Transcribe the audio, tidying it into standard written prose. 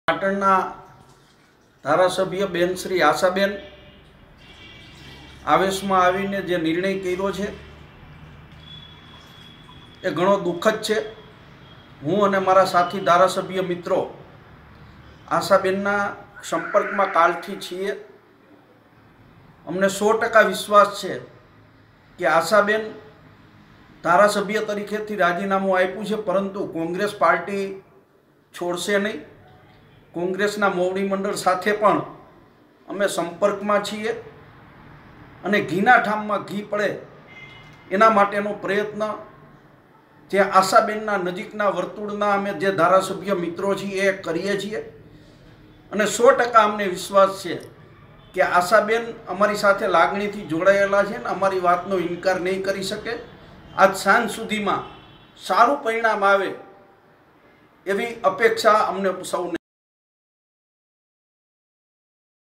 પાટણના ધારાસભ્ય બેન શ્રી આશાબેન આવેશમાં આવીને જે નિર્ણય કર્યો છે એ ઘણો દુઃખદ છે। હું અને મારા સાથી ધારાસભ્ય મિત્રો આશાબેનના સંપર્કમાં કાલથી છીએ। અમને 100% વિશ્વાસ છે કે આશાબેન ધારાસભ્ય તરીકેથી રાજીનામું આપ્યું છે, પરંતુ કોંગ્રેસ પાર્ટી છોડશે નહીં। કોંગ્રેસના મોવડી મંડળ સાથે પણ અમે સંપર્કમાં છીએ અને ઘીના ઠામમાં ઘી પડે એના માટેનો પ્રયત્ન જે આશાબેનના નજીકના વર્તુળના અમે જે ધારાસભ્ય મિત્રો છીએ એ કરીએ છીએ અને 100% અમને વિશ્વાસ છે કે આશાબેન અમારી સાથે લાગણીથી જોડાયેલા છે અને અમારી વાતનો ઇનકાર નહીં કરી શકે। આજ સાંજ સુધીમાં સારું પરિણામ આવે એવી અપેક્ષા અમને સૌને